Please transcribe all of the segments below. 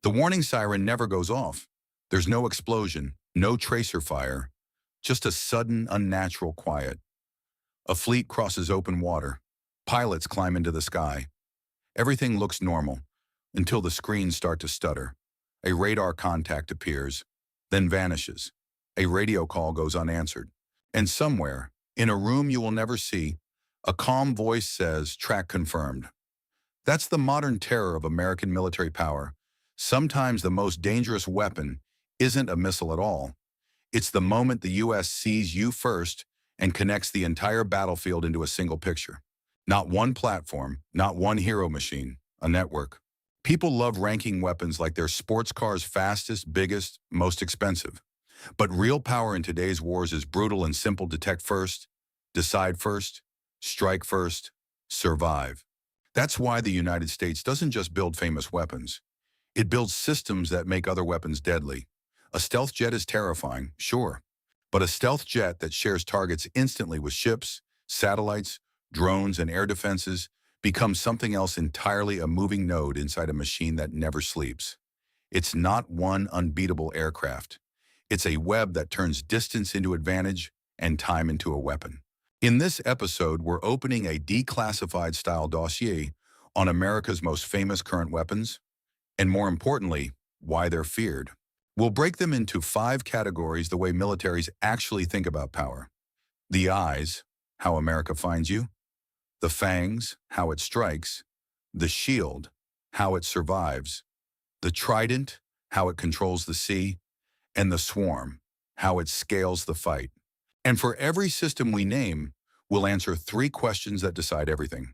The warning siren never goes off. There's no explosion, no tracer fire, just a sudden, unnatural quiet. A fleet crosses open water. Pilots climb into the sky. Everything looks normal until the screens start to stutter. A radar contact appears, then vanishes. A radio call goes unanswered. And somewhere, in a room you will never see, a calm voice says, "Track confirmed." That's the modern terror of American military power. Sometimes the most dangerous weapon isn't a missile at all. It's the moment the U.S. sees you first and connects the entire battlefield into a single picture. Not one platform, not one hero machine, a network. People love ranking weapons like they're sports cars' fastest, biggest, most expensive. But real power in today's wars is brutal and simple: detect first, decide first, strike first, survive. That's why the United States doesn't just build famous weapons. It builds systems that make other weapons deadly. A stealth jet is terrifying, sure, but a stealth jet that shares targets instantly with ships, satellites, drones, and air defenses becomes something else entirely: a moving node inside a machine that never sleeps. It's not one unbeatable aircraft. It's a web that turns distance into advantage and time into a weapon. In this episode, we're opening a declassified style dossier on America's most famous current weapons, and more importantly, why they're feared. We'll break them into 5 categories the way militaries actually think about power. The eyes, how America finds you. The fangs, how it strikes. The shield, how it survives. The trident, how it controls the sea. And the swarm, how it scales the fight. And for every system we name, we'll answer 3 questions that decide everything.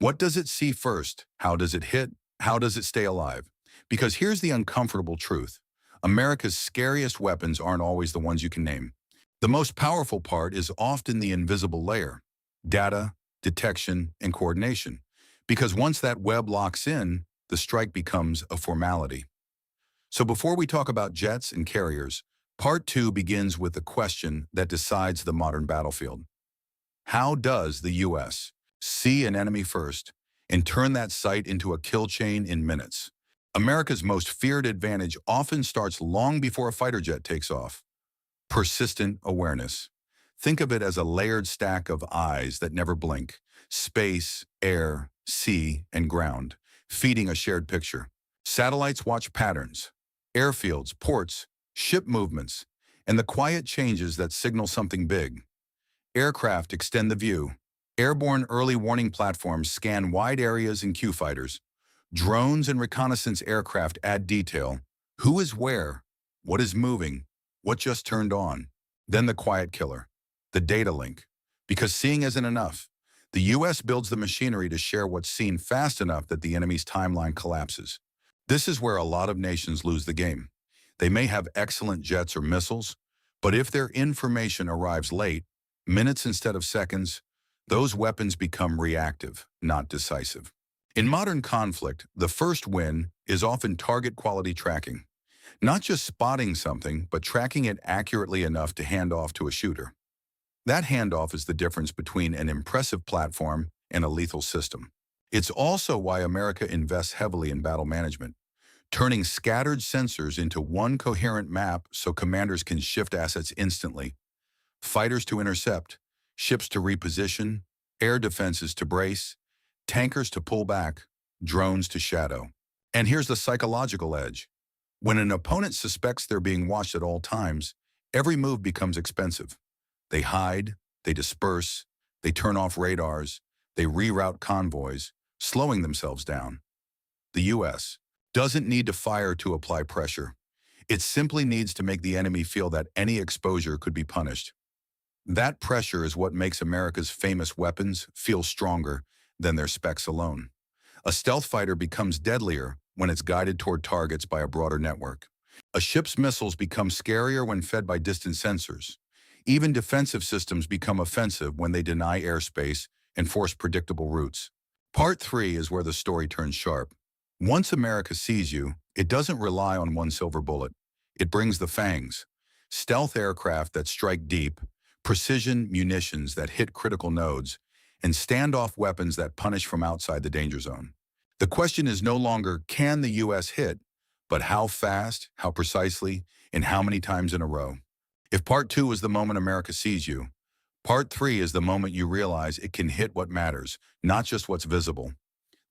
What does it see first? How does it hit? How does it stay alive? Because here's the uncomfortable truth. America's scariest weapons aren't always the ones you can name. The most powerful part is often the invisible layer: data, detection, and coordination. Because once that web locks in, the strike becomes a formality. So before we talk about jets and carriers, part 2 begins with the question that decides the modern battlefield. How does the U.S. see an enemy first and turn that sight into a kill chain in minutes? America's most feared advantage often starts long before a fighter jet takes off. Persistent awareness. Think of it as a layered stack of eyes that never blink: space, air, sea, and ground, feeding a shared picture. Satellites watch patterns: airfields, ports, ship movements, and the quiet changes that signal something big. Aircraft extend the view. Airborne early warning platforms scan wide areas and cue fighters. Drones and reconnaissance aircraft add detail: who is where, what is moving, what just turned on. Then the quiet killer, the data link. Because seeing isn't enough, the U.S. builds the machinery to share what's seen fast enough that the enemy's timeline collapses. This is where a lot of nations lose the game. They may have excellent jets or missiles, but if their information arrives late, minutes instead of seconds, those weapons become reactive, not decisive. In modern conflict, the first win is often target quality tracking. Not just spotting something, but tracking it accurately enough to hand off to a shooter. That handoff is the difference between an impressive platform and a lethal system. It's also why America invests heavily in battle management, turning scattered sensors into one coherent map so commanders can shift assets instantly. Fighters to intercept, ships to reposition, air defenses to brace, tankers to pull back, drones to shadow. And here's the psychological edge. When an opponent suspects they're being watched at all times, every move becomes expensive. They hide, they disperse, they turn off radars, they reroute convoys, slowing themselves down. The U.S. doesn't need to fire to apply pressure. It simply needs to make the enemy feel that any exposure could be punished. That pressure is what makes America's famous weapons feel stronger than their specs alone. A stealth fighter becomes deadlier when it's guided toward targets by a broader network. A ship's missiles become scarier when fed by distant sensors. Even defensive systems become offensive when they deny airspace and force predictable routes. Part 3 is where the story turns sharp. Once America sees you, it doesn't rely on one silver bullet. It brings the Fangs, stealth aircraft that strike deep, precision munitions that hit critical nodes, and standoff weapons that punish from outside the danger zone. The question is no longer, can the U.S. hit, but how fast, how precisely, and how many times in a row. If part 2 is the moment America sees you, part 3 is the moment you realize it can hit what matters, not just what's visible.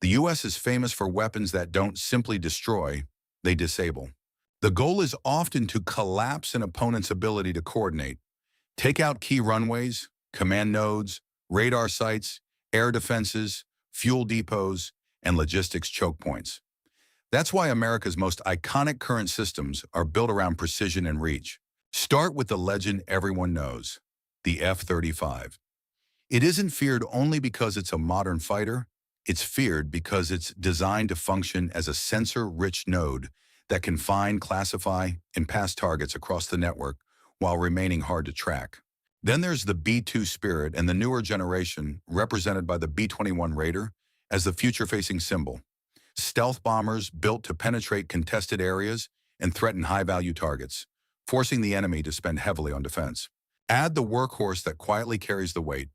The U.S. is famous for weapons that don't simply destroy, they disable. The goal is often to collapse an opponent's ability to coordinate, take out key runways, command nodes, radar sites, air defenses, fuel depots, and logistics choke points. That's why America's most iconic current systems are built around precision and reach. Start with the legend everyone knows, the F-35. It isn't feared only because it's a modern fighter. It's feared because it's designed to function as a sensor-rich node that can find, classify, and pass targets across the network while remaining hard to track. Then there's the B-2 Spirit and the newer generation, represented by the B-21 Raider, as the future-facing symbol. Stealth bombers built to penetrate contested areas and threaten high-value targets, forcing the enemy to spend heavily on defense. Add the workhorse that quietly carries the weight,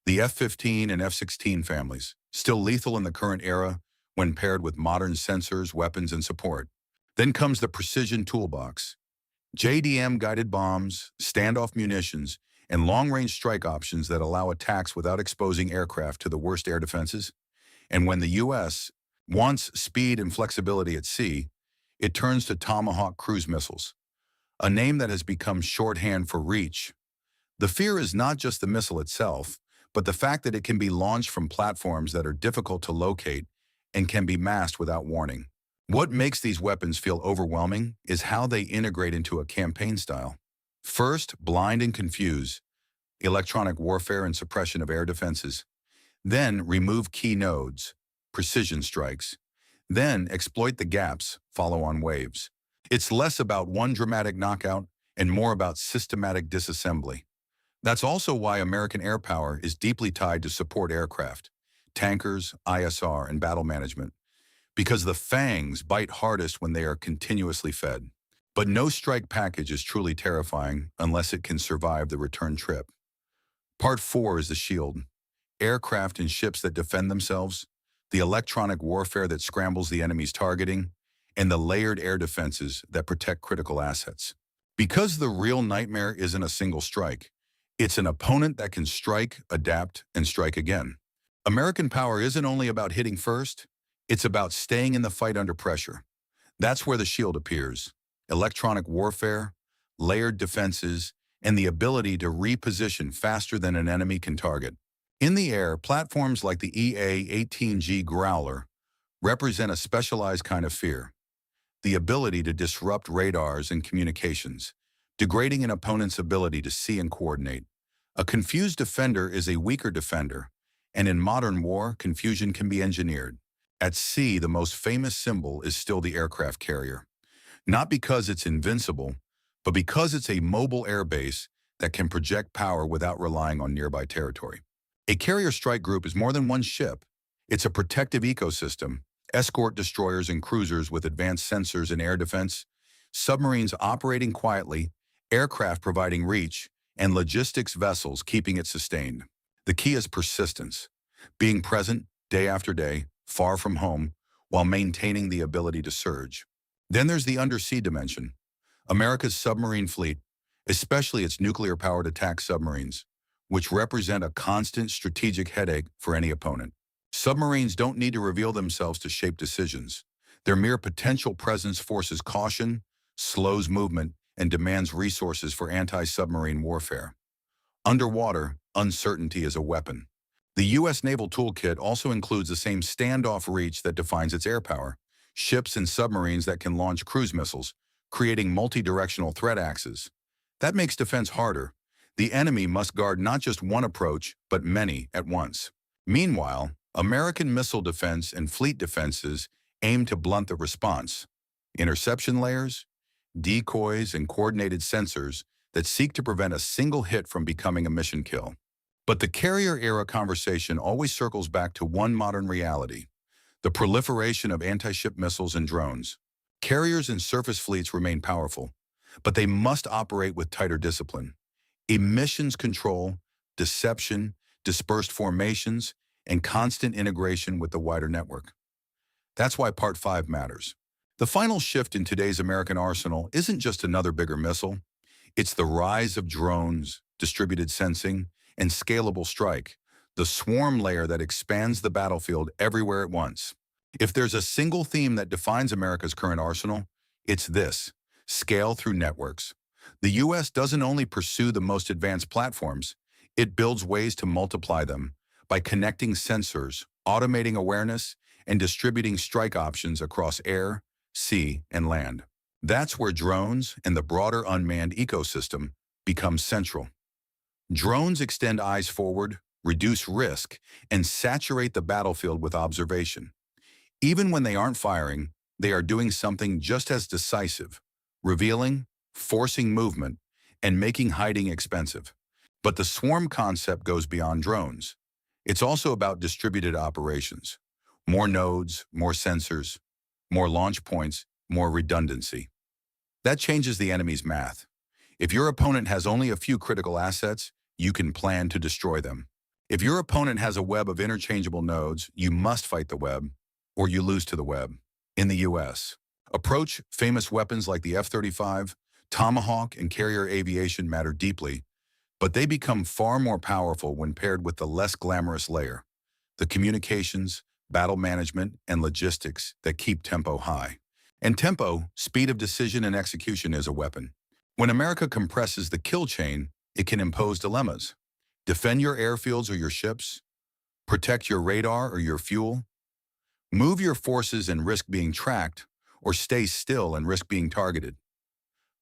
the F-15 and F-16 families, still lethal in the current era when paired with modern sensors, weapons, and support. Then comes the precision toolbox. JDM-guided bombs, standoff munitions, and long-range strike options that allow attacks without exposing aircraft to the worst air defenses. And when the U.S. wants speed and flexibility at sea, it turns to Tomahawk cruise missiles, a name that has become shorthand for reach. The fear is not just the missile itself, but the fact that it can be launched from platforms that are difficult to locate and can be masked without warning. What makes these weapons feel overwhelming is how they integrate into a campaign style. First, blind and confuse, electronic warfare and suppression of air defenses. Then, remove key nodes, precision strikes. Then, exploit the gaps, follow-on waves. It's less about one dramatic knockout and more about systematic disassembly. That's also why American air power is deeply tied to support aircraft, tankers, ISR, and battle management, because the Fangs bite hardest when they are continuously fed. But no strike package is truly terrifying unless it can survive the return trip. Part 4 is the shield. Aircraft and ships that defend themselves, the electronic warfare that scrambles the enemy's targeting, and the layered air defenses that protect critical assets. Because the real nightmare isn't a single strike, it's an opponent that can strike, adapt, and strike again. American power isn't only about hitting first, it's about staying in the fight under pressure. That's where the shield appears. Electronic warfare, layered defenses, and the ability to reposition faster than an enemy can target. In the air, platforms like the EA-18G Growler represent a specialized kind of fear, the ability to disrupt radars and communications, degrading an opponent's ability to see and coordinate. A confused defender is a weaker defender, and in modern war, confusion can be engineered. At sea, the most famous symbol is still the aircraft carrier. Not because it's invincible, but because it's a mobile airbase that can project power without relying on nearby territory. A carrier strike group is more than one ship. It's a protective ecosystem, escort destroyers and cruisers with advanced sensors and air defense, submarines operating quietly, aircraft providing reach, and logistics vessels keeping it sustained. The key is persistence, being present day after day, far from home, while maintaining the ability to surge. Then there's the undersea dimension. America's submarine fleet, especially its nuclear-powered attack submarines, which represent a constant strategic headache for any opponent. Submarines don't need to reveal themselves to shape decisions. Their mere potential presence forces caution, slows movement, and demands resources for anti-submarine warfare. Underwater, uncertainty is a weapon. The U.S. Naval Toolkit also includes the same standoff reach that defines its air power, ships and submarines that can launch cruise missiles, creating multi-directional threat axes. That makes defense harder. The enemy must guard not just one approach, but many at once. Meanwhile, American missile defense and fleet defenses aim to blunt the response. Interception layers, decoys, and coordinated sensors that seek to prevent a single hit from becoming a mission kill. But the carrier-era conversation always circles back to one modern reality: the proliferation of anti-ship missiles and drones. Carriers and surface fleets remain powerful, but they must operate with tighter discipline. Emissions control, deception, dispersed formations, and constant integration with the wider network. That's why Part 5 matters. The final shift in today's American arsenal isn't just another bigger missile. It's the rise of drones, distributed sensing, and scalable strike, the swarm layer that expands the battlefield everywhere at once. If there's a single theme that defines America's current arsenal, it's this: scale through networks. The U.S. doesn't only pursue the most advanced platforms, it builds ways to multiply them by connecting sensors, automating awareness, and distributing strike options across air, sea, and land. That's where drones and the broader unmanned ecosystem become central. Drones extend eyes forward, reduce risk, and saturate the battlefield with observation. Even when they aren't firing, they are doing something just as decisive: revealing, forcing movement, and making hiding expensive. But the swarm concept goes beyond drones. It's also about distributed operations. More nodes, more sensors, more launch points, more redundancy. That changes the enemy's math. If your opponent has only a few critical assets, you can plan to destroy them. If your opponent has a web of interchangeable nodes, you must fight the web, or you lose to the web. In the U.S., approach famous weapons like the F-35, Tomahawk, and carrier aviation matter deeply, but they become far more powerful when paired with the less glamorous layer: the communications, battle management, and logistics that keep tempo high. And tempo, speed of decision and execution, is a weapon. When America compresses the kill chain, it can impose dilemmas. Defend your airfields or your ships, protect your radar or your fuel, move your forces and risk being tracked, or stay still and risk being targeted.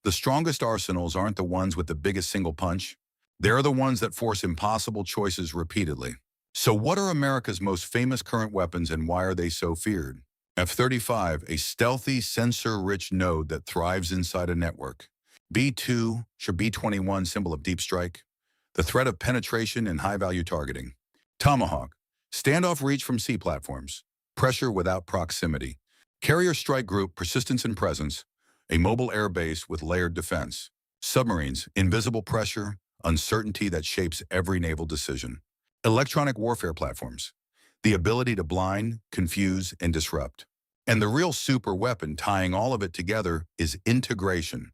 The strongest arsenals aren't the ones with the biggest single punch. They're the ones that force impossible choices repeatedly. So what are America's most famous current weapons, and why are they so feared? F-35, a stealthy, sensor-rich node that thrives inside a network. B-2, B-21, symbol of deep strike, the threat of penetration and high-value targeting. Tomahawk, standoff reach from sea platforms, pressure without proximity. Carrier strike group, persistence and presence, a mobile air base with layered defense. Submarines, invisible pressure, uncertainty that shapes every naval decision. Electronic warfare platforms, the ability to blind, confuse, and disrupt. And the real super weapon tying all of it together is integration,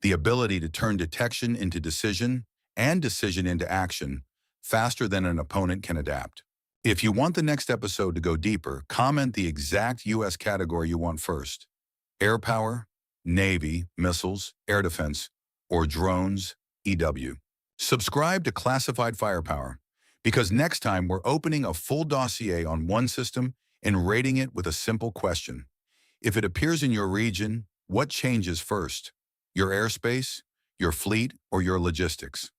the ability to turn detection into decision and decision into action faster than an opponent can adapt. If you want the next episode to go deeper, comment the exact U.S. category you want first: air power, Navy, missiles, air defense, or drones, EW. Subscribe to Classified Firepower, because next time we're opening a full dossier on one system and rating it with a simple question. If it appears in your region, what changes first? Your airspace, your fleet, or your logistics?